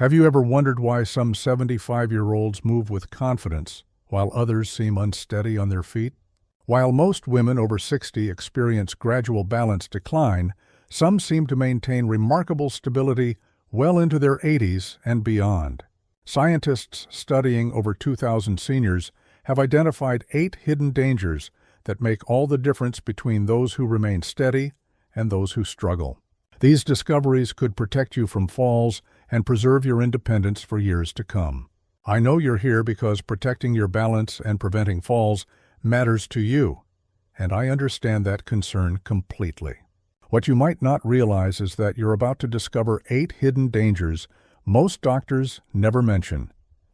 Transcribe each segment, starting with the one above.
Have you ever wondered why some 75-year-olds move with confidence while others seem unsteady on their feet? While most women over 60 experience gradual balance decline, some seem to maintain remarkable stability well into their 80s and beyond. Scientists studying over 2,000 seniors have identified 8 hidden dangers that make all the difference between those who remain steady and those who struggle. These discoveries could protect you from falls and preserve your independence for years to come. I know you're here because protecting your balance and preventing falls matters to you, and I understand that concern completely. What you might not realize is that you're about to discover 8 hidden dangers most doctors never mention,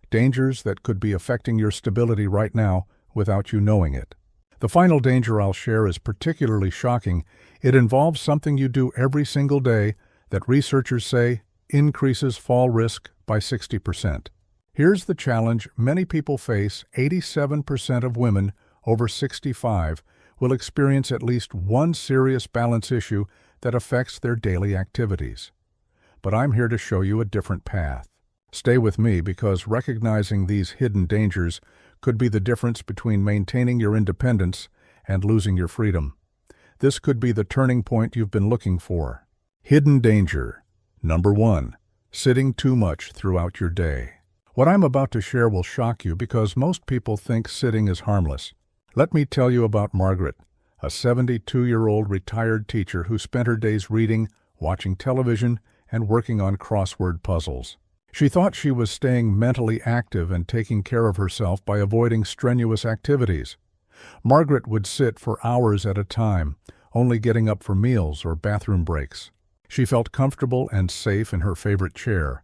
dangers that could be affecting your stability right now without you knowing it. The final danger I'll share is particularly shocking. It involves something you do every single day that researchers say increases fall risk by 60%. Here's the challenge many people face. 87% of women over 65 will experience at least one serious balance issue that affects their daily activities. But I'm here to show you a different path. Stay with me because recognizing these hidden dangers could be the difference between maintaining your independence and losing your freedom. This could be the turning point you've been looking for. Hidden danger. Number 1. Sitting too much throughout your day. What I'm about to share will shock you because most people think sitting is harmless. Let me tell you about Margaret, a 72-year-old retired teacher who spent her days reading, watching television, and working on crossword puzzles. She thought she was staying mentally active and taking care of herself by avoiding strenuous activities. Margaret would sit for hours at a time, only getting up for meals or bathroom breaks. She felt comfortable and safe in her favorite chair.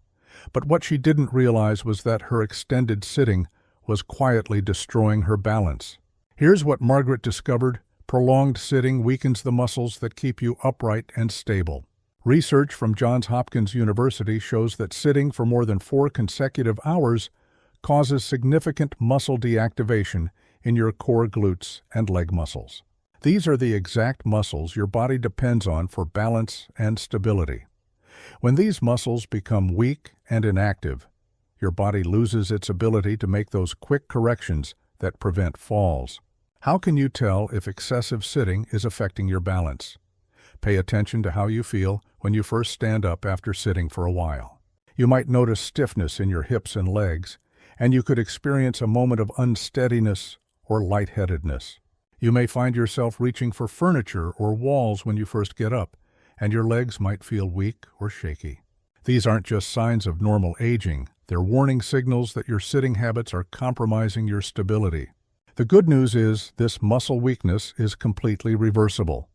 But what she didn't realize was that her extended sitting was quietly destroying her balance. Here's what Margaret discovered: prolonged sitting weakens the muscles that keep you upright and stable. Research from Johns Hopkins University shows that sitting for more than 4 consecutive hours causes significant muscle deactivation in your core glutes and leg muscles. These are the exact muscles your body depends on for balance and stability. When these muscles become weak and inactive, your body loses its ability to make those quick corrections that prevent falls. How can you tell if excessive sitting is affecting your balance? Pay attention to how you feel when you first stand up after sitting for a while. You might notice stiffness in your hips and legs, and you could experience a moment of unsteadiness or lightheadedness. You may find yourself reaching for furniture or walls when you first get up, and your legs might feel weak or shaky. These aren't just signs of normal aging, they're warning signals that your sitting habits are compromising your stability. The good news is this muscle weakness is completely reversible.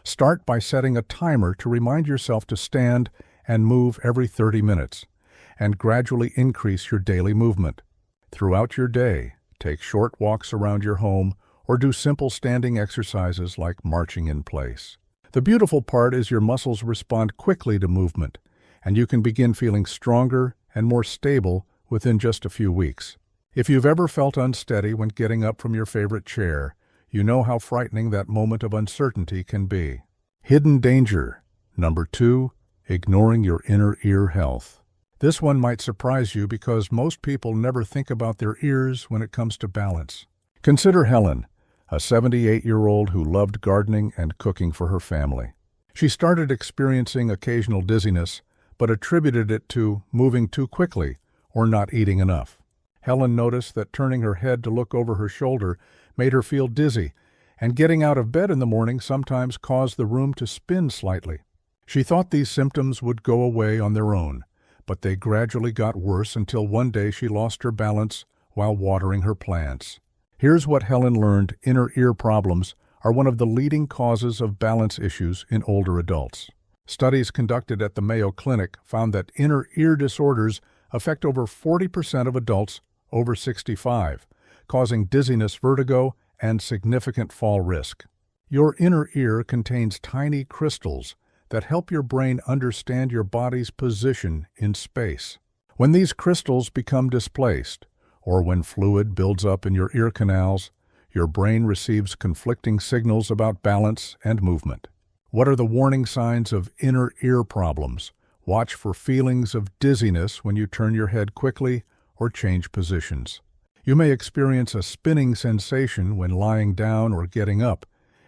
Start by setting a timer to remind yourself to stand and move every 30 minutes, and gradually increase your daily movement. Throughout your day, take short walks around your home or do simple standing exercises like marching in place. The beautiful part is your muscles respond quickly to movement, and you can begin feeling stronger and more stable within just a few weeks. If you've ever felt unsteady when getting up from your favorite chair, you know how frightening that moment of uncertainty can be. Hidden danger. Number 2. Ignoring your inner ear health. This one might surprise you because most people never think about their ears when it comes to balance. Consider Helen, a 78-year-old who loved gardening and cooking for her family. She started experiencing occasional dizziness, but attributed it to moving too quickly or not eating enough. Helen noticed that turning her head to look over her shoulder made her feel dizzy, and getting out of bed in the morning sometimes caused the room to spin slightly. She thought these symptoms would go away on their own, but they gradually got worse until one day she lost her balance while watering her plants. Here's what Helen learned: inner ear problems are one of the leading causes of balance issues in older adults. Studies conducted at the Mayo Clinic found that inner ear disorders affect over 40% of adults over 65, causing dizziness, vertigo, and significant fall risk. Your inner ear contains tiny crystals that help your brain understand your body's position in space. When these crystals become displaced, or when fluid builds up in your ear canals, your brain receives conflicting signals about balance and movement. What are the warning signs of inner ear problems? Watch for feelings of dizziness when you turn your head quickly or change positions. You may experience a spinning sensation when lying down or getting up,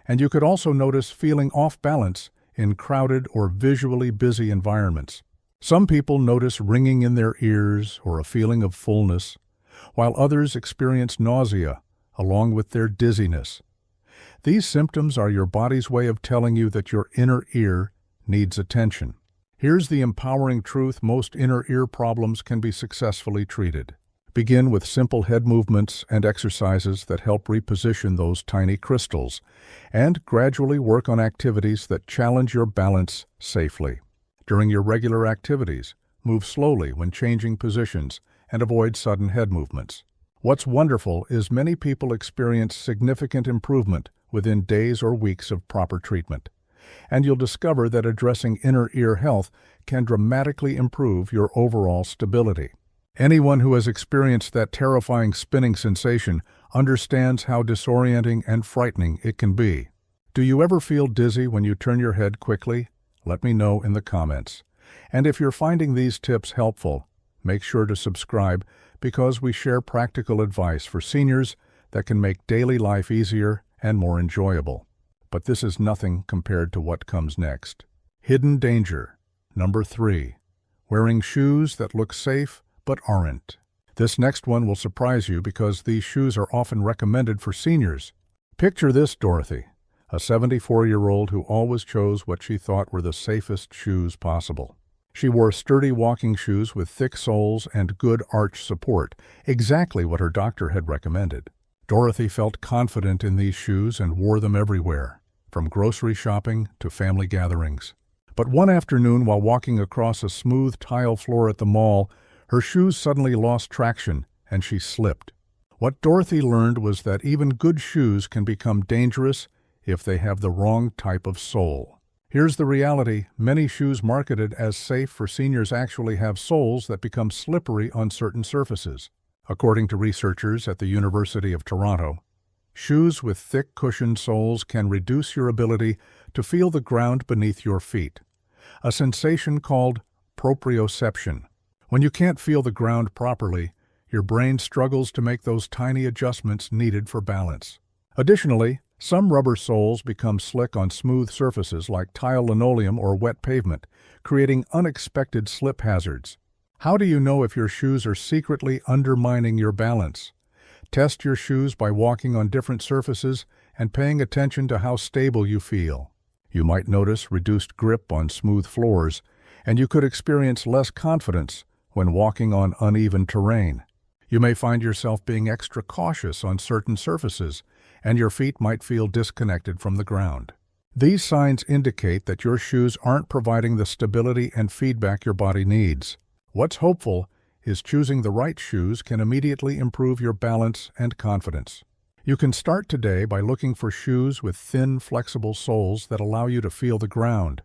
and you could also notice feeling off balance in crowded or visually busy environments. Some people notice ringing in their ears or a feeling of fullness, while others experience nausea along with their dizziness. These symptoms are your body's way of telling you that your inner ear needs attention. Here's the empowering truth: most inner ear problems can be successfully treated. Begin with simple head movements and exercises that help reposition those tiny crystals, and gradually work on activities that challenge your balance safely. During your regular activities, move slowly when changing positions and avoid sudden head movements. What's wonderful is many people experience significant improvement within days or weeks of proper treatment, and you'll discover that addressing inner ear health can dramatically improve your overall stability. Anyone who has experienced that terrifying spinning sensation understands how disorienting and frightening it can be. Do you ever feel dizzy when you turn your head quickly? Let me know in the comments. And if you're finding these tips helpful, make sure to subscribe, because we share practical advice for seniors that can make daily life easier and more enjoyable. But this is nothing compared to what comes next. Hidden danger. Number 3. Wearing shoes that look safe but aren't. This next one will surprise you because these shoes are often recommended for seniors. Picture this, Dorothy, a 74-year-old who always chose what she thought were the safest shoes possible. She wore sturdy walking shoes with thick soles and good arch support, exactly what her doctor had recommended. Dorothy felt confident in these shoes and wore them everywhere, from grocery shopping to family gatherings. But one afternoon, while walking across a smooth tile floor at the mall, her shoes suddenly lost traction and she slipped. What Dorothy learned was that even good shoes can become dangerous if they have the wrong type of sole. Here's the reality: many shoes marketed as safe for seniors actually have soles that become slippery on certain surfaces. According to researchers at the University of Toronto, shoes with thick cushioned soles can reduce your ability to feel the ground beneath your feet, a sensation called proprioception. When you can't feel the ground properly, your brain struggles to make those tiny adjustments needed for balance. Additionally, some rubber soles become slick on smooth surfaces like tile, linoleum, or wet pavement, creating unexpected slip hazards. How do you know if your shoes are secretly undermining your balance? Test your shoes by walking on different surfaces and paying attention to how stable you feel. You might notice reduced grip on smooth floors, and you could experience less confidence when walking on uneven terrain. You may find yourself being extra cautious on certain surfaces, and your feet might feel disconnected from the ground. These signs indicate that your shoes aren't providing the stability and feedback your body needs. What's hopeful is choosing the right shoes can immediately improve your balance and confidence. You can start today by looking for shoes with thin, flexible soles that allow you to feel the ground,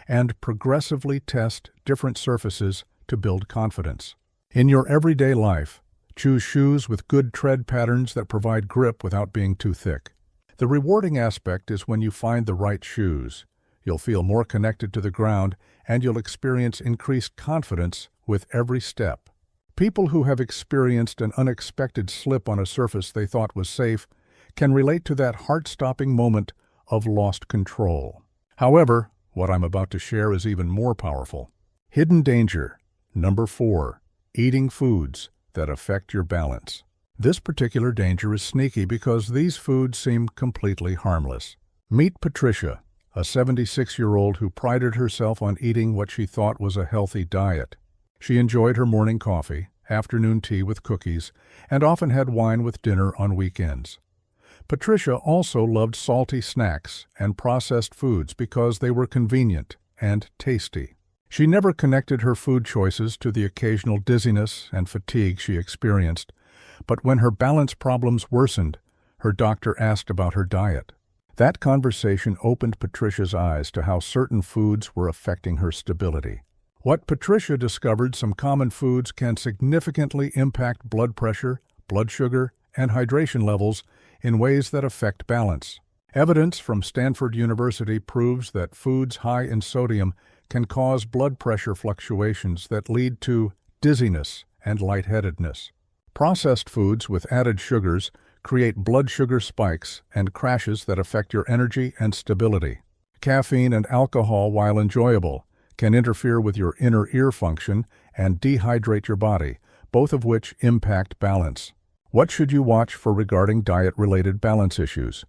and progressively test different surfaces to build confidence. In your everyday life, choose shoes with good tread patterns that provide grip without being too thick. The rewarding aspect is when you find the right shoes. You'll feel more connected to the ground, and you'll experience increased confidence with every step. People who have experienced an unexpected slip on a surface they thought was safe can relate to that heart-stopping moment of lost control. However, what I'm about to share is even more powerful. Hidden danger. Number 4. Eating foods that affect your balance. This particular danger is sneaky because these foods seem completely harmless. Meet Patricia, a 76-year-old who prided herself on eating what she thought was a healthy diet. She enjoyed her morning coffee, afternoon tea with cookies, and often had wine with dinner on weekends. Patricia also loved salty snacks and processed foods because they were convenient and tasty. She never connected her food choices to the occasional dizziness and fatigue she experienced, but when her balance problems worsened, her doctor asked about her diet. That conversation opened Patricia's eyes to how certain foods were affecting her stability. What Patricia discovered: some common foods can significantly impact blood pressure, blood sugar, and hydration levels in ways that affect balance. Evidence from Stanford University proves that foods high in sodium can cause blood pressure fluctuations that lead to dizziness and lightheadedness. Processed foods with added sugars create blood sugar spikes and crashes that affect your energy and stability. Caffeine and alcohol, while enjoyable, can interfere with your inner ear function and dehydrate your body, both of which impact balance. What should you watch for regarding diet-related balance issues?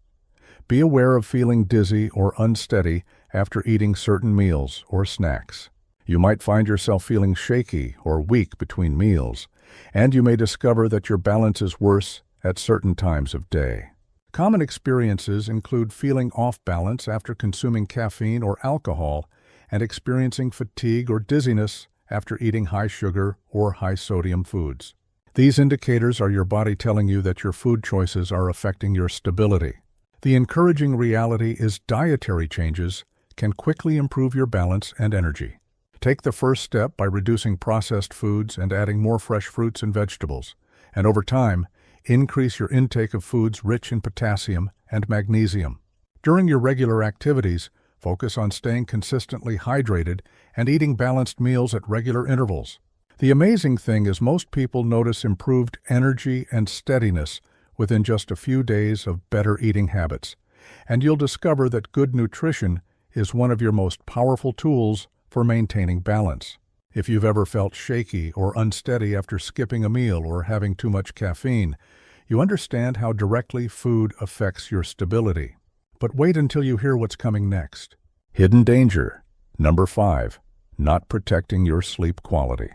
Be aware of feeling dizzy or unsteady after eating certain meals or snacks. You might find yourself feeling shaky or weak between meals, and you may discover that your balance is worse at certain times of day. Common experiences include feeling off balance after consuming caffeine or alcohol and experiencing fatigue or dizziness after eating high-sugar or high-sodium foods. These indicators are your body telling you that your food choices are affecting your stability. The encouraging reality is dietary changes can quickly improve your balance and energy. Take the first step by reducing processed foods and adding more fresh fruits and vegetables, and over time, increase your intake of foods rich in potassium and magnesium. During your regular activities, focus on staying consistently hydrated and eating balanced meals at regular intervals. The amazing thing is most people notice improved energy and steadiness within just a few days of better eating habits, and you'll discover that good nutrition is one of your most powerful tools for maintaining balance. If you've ever felt shaky or unsteady after skipping a meal or having too much caffeine, you understand how directly food affects your stability. But wait until you hear what's coming next. Hidden danger. Number 5. Not protecting your sleep quality.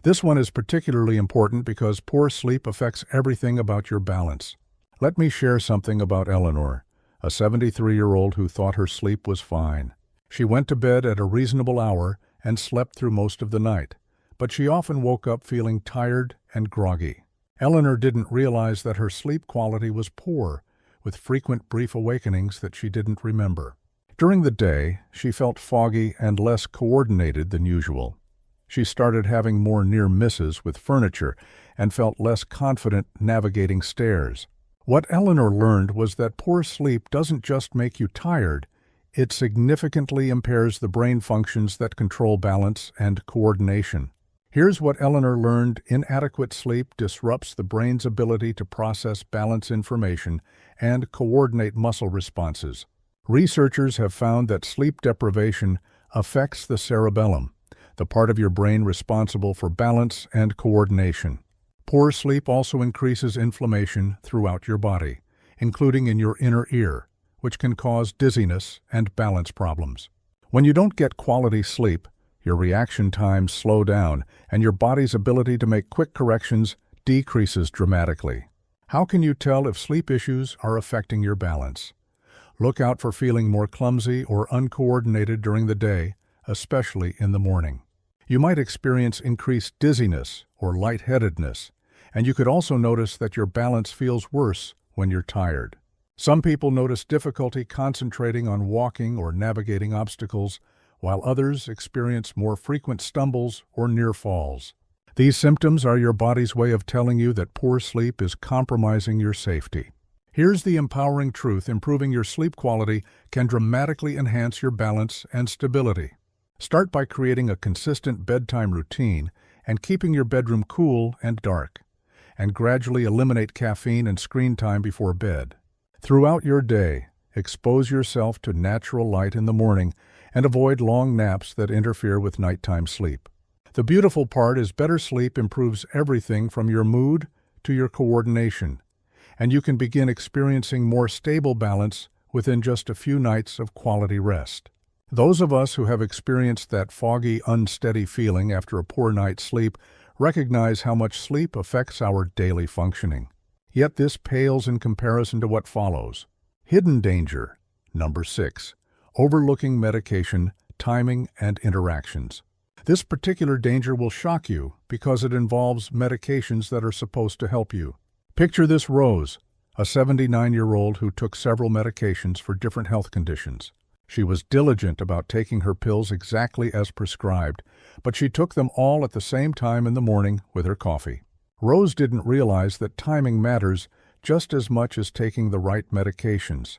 This one is particularly important because poor sleep affects everything about your balance. Let me share something about Eleanor, a 73-year-old who thought her sleep was fine. She went to bed at a reasonable hour and slept through most of the night, but she often woke up feeling tired and groggy. Eleanor didn't realize that her sleep quality was poor, with frequent brief awakenings that she didn't remember. During the day, she felt foggy and less coordinated than usual. She started having more near misses with furniture and felt less confident navigating stairs. What Eleanor learned was that poor sleep doesn't just make you tired, it significantly impairs the brain functions that control balance and coordination. Here's what Eleanor learned: inadequate sleep disrupts the brain's ability to process balance information and coordinate muscle responses. Researchers have found that sleep deprivation affects the cerebellum, the part of your brain responsible for balance and coordination. Poor sleep also increases inflammation throughout your body, including in your inner ear, which can cause dizziness and balance problems. When you don't get quality sleep, your reaction times slow down and your body's ability to make quick corrections decreases dramatically. How can you tell if sleep issues are affecting your balance? Look out for feeling more clumsy or uncoordinated during the day, especially in the morning. You might experience increased dizziness or lightheadedness, and you could also notice that your balance feels worse when you're tired. Some people notice difficulty concentrating on walking or navigating obstacles, while others experience more frequent stumbles or near falls. These symptoms are your body's way of telling you that poor sleep is compromising your safety. Here's the empowering truth: improving your sleep quality can dramatically enhance your balance and stability. Start by creating a consistent bedtime routine and keeping your bedroom cool and dark, and gradually eliminate caffeine and screen time before bed. Throughout your day, expose yourself to natural light in the morning and avoid long naps that interfere with nighttime sleep. The beautiful part is better sleep improves everything from your mood to your coordination, and you can begin experiencing more stable balance within just a few nights of quality rest. Those of us who have experienced that foggy, unsteady feeling after a poor night's sleep recognize how much sleep affects our daily functioning. Yet this pales in comparison to what follows. Hidden danger. Number 6. Overlooking medication, timing, and interactions. This particular danger will shock you because it involves medications that are supposed to help you. Picture this Rose, a 79-year-old who took several medications for different health conditions. She was diligent about taking her pills exactly as prescribed, but she took them all at the same time in the morning with her coffee. Rose didn't realize that timing matters just as much as taking the right medications.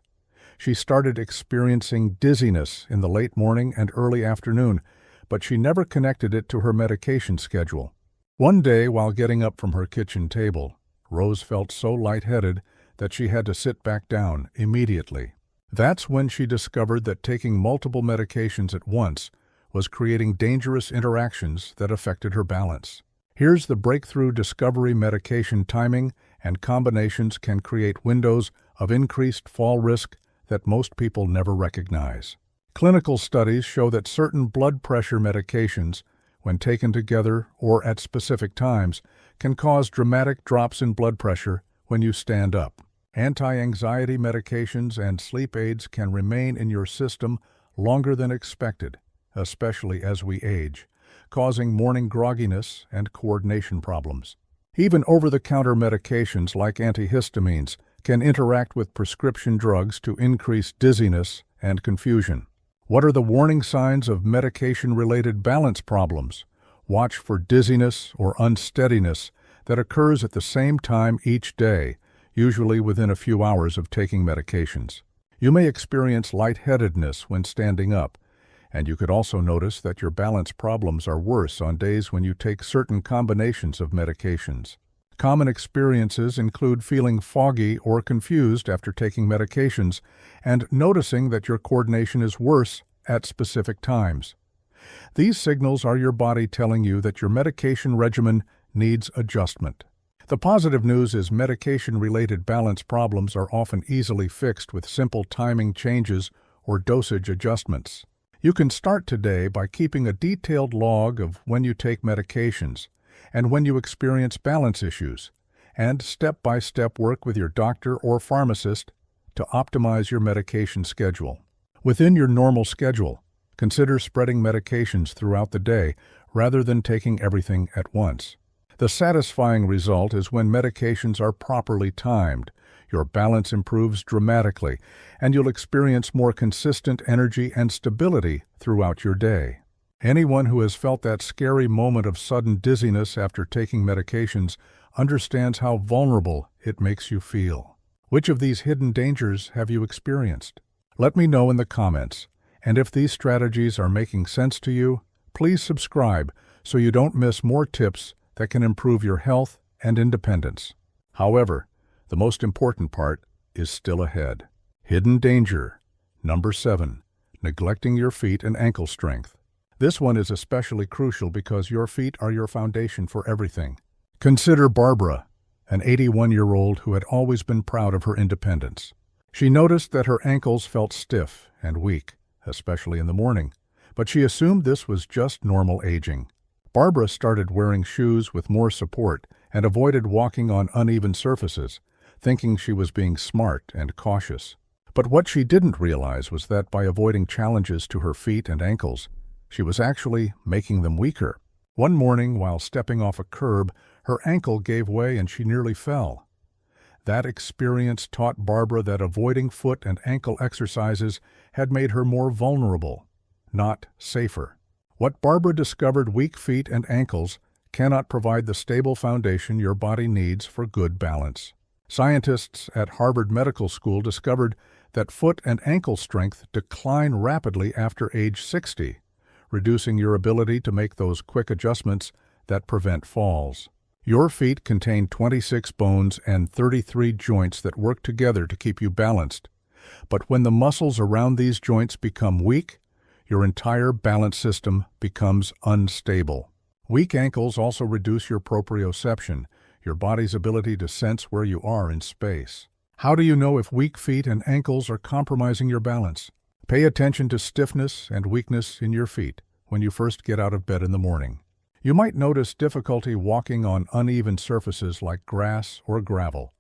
She started experiencing dizziness in the late morning and early afternoon, but she never connected it to her medication schedule. One day, while getting up from her kitchen table, Rose felt so lightheaded that she had to sit back down immediately. That's when she discovered that taking multiple medications at once was creating dangerous interactions that affected her balance. Here's the breakthrough discovery: medication timing and combinations can create windows of increased fall risk that most people never recognize. Clinical studies show that certain blood pressure medications, when taken together or at specific times, can cause dramatic drops in blood pressure when you stand up. Anti-anxiety medications and sleep aids can remain in your system longer than expected, especially as we age, causing morning grogginess and coordination problems. Even over-the-counter medications like antihistamines can interact with prescription drugs to increase dizziness and confusion. What are the warning signs of medication-related balance problems? Watch for dizziness or unsteadiness that occurs at the same time each day, usually within a few hours of taking medications. You may experience lightheadedness when standing up, and you could also notice that your balance problems are worse on days when you take certain combinations of medications. Common experiences include feeling foggy or confused after taking medications and noticing that your coordination is worse at specific times. These signals are your body telling you that your medication regimen needs adjustment. The positive news is medication-related balance problems are often easily fixed with simple timing changes or dosage adjustments. You can start today by keeping a detailed log of when you take medications and when you experience balance issues, and step-by-step work with your doctor or pharmacist to optimize your medication schedule. Within your normal schedule, consider spreading medications throughout the day rather than taking everything at once. The satisfying result is when medications are properly timed, your balance improves dramatically, and you'll experience more consistent energy and stability throughout your day. Anyone who has felt that scary moment of sudden dizziness after taking medications understands how vulnerable it makes you feel. Which of these hidden dangers have you experienced? Let me know in the comments, and if these strategies are making sense to you, please subscribe so you don't miss more tips that can improve your health and independence. However, the most important part is still ahead. Hidden danger. Number 7. Neglecting your feet and ankle strength. This one is especially crucial because your feet are your foundation for everything. Consider Barbara, an 81-year-old who had always been proud of her independence. She noticed that her ankles felt stiff and weak, especially in the morning, but she assumed this was just normal aging. Barbara started wearing shoes with more support and avoided walking on uneven surfaces, thinking she was being smart and cautious. But what she didn't realize was that by avoiding challenges to her feet and ankles, she was actually making them weaker. One morning, while stepping off a curb, her ankle gave way and she nearly fell. That experience taught Barbara that avoiding foot and ankle exercises had made her more vulnerable, not safer. What Barbara discovered: weak feet and ankles cannot provide the stable foundation your body needs for good balance. Scientists at Harvard Medical School discovered that foot and ankle strength decline rapidly after age 60, reducing your ability to make those quick adjustments that prevent falls. Your feet contain 26 bones and 33 joints that work together to keep you balanced. But when the muscles around these joints become weak, your entire balance system becomes unstable. Weak ankles also reduce your proprioception, your body's ability to sense where you are in space. How do you know if weak feet and ankles are compromising your balance? Pay attention to stiffness and weakness in your feet when you first get out of bed in the morning. You might notice difficulty walking on uneven surfaces like grass or gravel,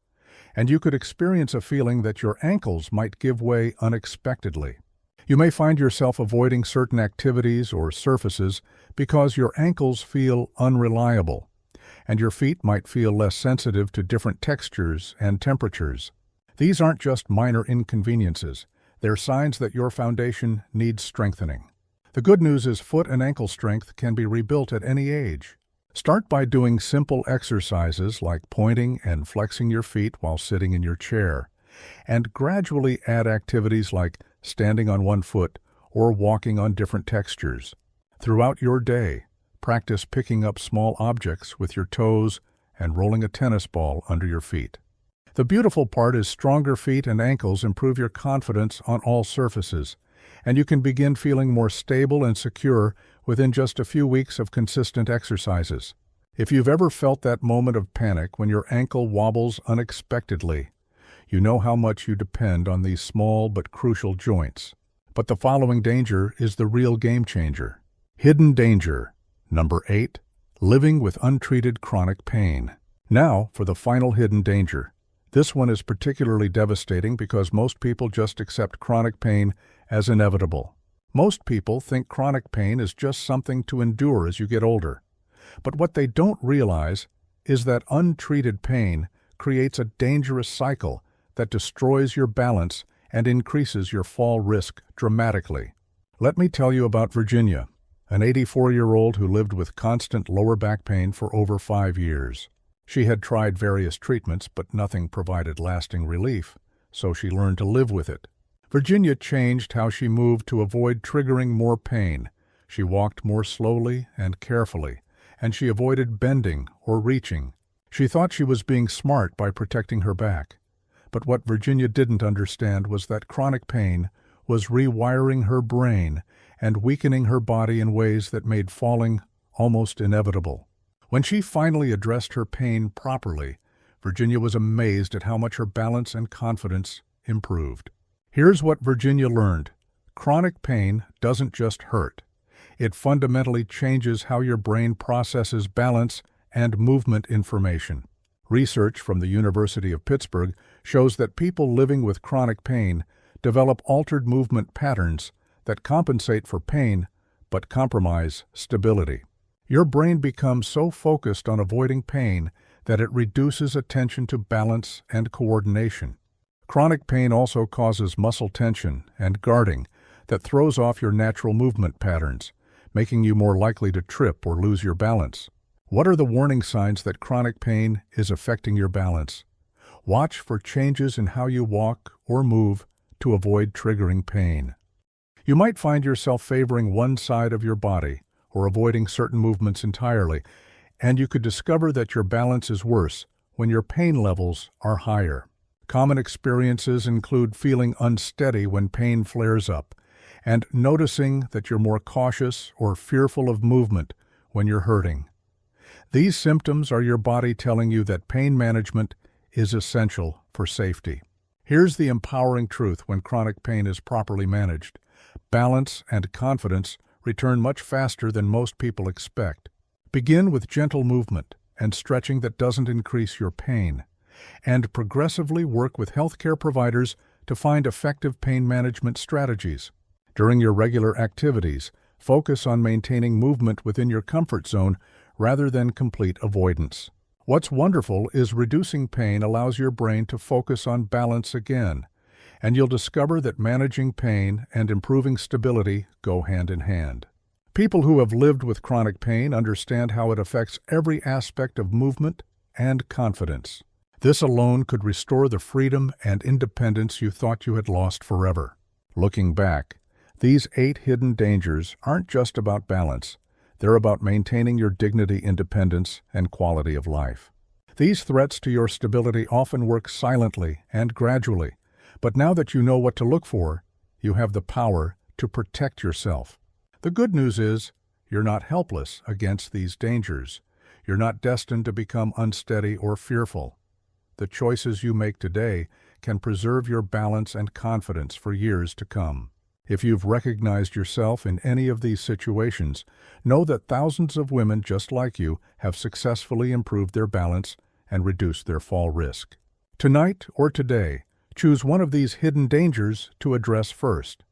and you could experience a feeling that your ankles might give way unexpectedly. You may find yourself avoiding certain activities or surfaces because your ankles feel unreliable, and your feet might feel less sensitive to different textures and temperatures. These aren't just minor inconveniences. They're signs that your foundation needs strengthening. The good news is foot and ankle strength can be rebuilt at any age. Start by doing simple exercises like pointing and flexing your feet while sitting in your chair, and gradually add activities like standing on one foot or walking on different textures. Throughout your day, practice picking up small objects with your toes and rolling a tennis ball under your feet. The beautiful part is stronger feet and ankles improve your confidence on all surfaces, and you can begin feeling more stable and secure within just a few weeks of consistent exercises. If you've ever felt that moment of panic when your ankle wobbles unexpectedly, you know how much you depend on these small but crucial joints. But the following danger is the real game changer. Hidden danger. Number 8. Living with untreated chronic pain. Now for the final hidden danger. This one is particularly devastating because most people just accept chronic pain as inevitable. Most people think chronic pain is just something to endure as you get older. But what they don't realize is that untreated pain creates a dangerous cycle that destroys your balance and increases your fall risk dramatically. Let me tell you about Virginia, an 84-year-old who lived with constant lower back pain for over 5 years. She had tried various treatments, but nothing provided lasting relief, so she learned to live with it. Virginia changed how she moved to avoid triggering more pain. She walked more slowly and carefully, and she avoided bending or reaching. She thought she was being smart by protecting her back. But what Virginia didn't understand was that chronic pain was rewiring her brain and weakening her body in ways that made falling almost inevitable. When she finally addressed her pain properly, Virginia was amazed at how much her balance and confidence improved. Here's what Virginia learned. Chronic pain doesn't just hurt. It fundamentally changes how your brain processes balance and movement information. Research from the University of Pittsburgh shows that people living with chronic pain develop altered movement patterns that compensate for pain but compromise stability. Your brain becomes so focused on avoiding pain that it reduces attention to balance and coordination. Chronic pain also causes muscle tension and guarding that throws off your natural movement patterns, making you more likely to trip or lose your balance. What are the warning signs that chronic pain is affecting your balance? Watch for changes in how you walk or move to avoid triggering pain. You might find yourself favoring one side of your body or avoiding certain movements entirely, and you could discover that your balance is worse when your pain levels are higher. Common experiences include feeling unsteady when pain flares up, and noticing that you're more cautious or fearful of movement when you're hurting. These symptoms are your body telling you that pain management is essential for safety. Here's the empowering truth when chronic pain is properly managed. Balance and confidence return much faster than most people expect. Begin with gentle movement and stretching that doesn't increase your pain, and progressively work with healthcare providers to find effective pain management strategies. During your regular activities, focus on maintaining movement within your comfort zone rather than complete avoidance. What's wonderful is reducing pain allows your brain to focus on balance again, and you'll discover that managing pain and improving stability go hand in hand. People who have lived with chronic pain understand how it affects every aspect of movement and confidence. This alone could restore the freedom and independence you thought you had lost forever. Looking back, these 8 hidden dangers aren't just about balance. They're about maintaining your dignity, independence, and quality of life. These threats to your stability often work silently and gradually, but now that you know what to look for, you have the power to protect yourself. The good news is, you're not helpless against these dangers. You're not destined to become unsteady or fearful. The choices you make today can preserve your balance and confidence for years to come. If you've recognized yourself in any of these situations, know that thousands of women just like you have successfully improved their balance and reduced their fall risk. Tonight or today, choose one of these hidden dangers to address first.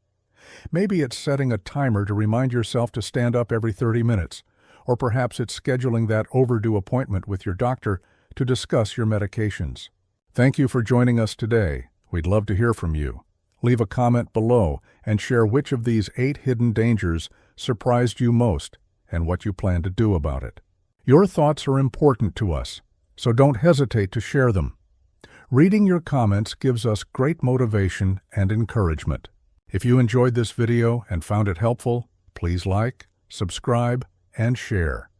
Maybe it's setting a timer to remind yourself to stand up every 30 minutes, or perhaps it's scheduling that overdue appointment with your doctor to discuss your medications. Thank you for joining us today. We'd love to hear from you. Leave a comment below and share which of these 8 hidden dangers surprised you most and what you plan to do about it. Your thoughts are important to us, so don't hesitate to share them. Reading your comments gives us great motivation and encouragement. If you enjoyed this video and found it helpful, please like, subscribe, and share.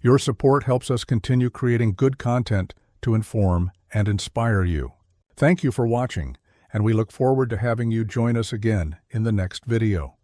Your support helps us continue creating good content to inform and inspire you. Thank you for watching, and we look forward to having you join us again in the next video.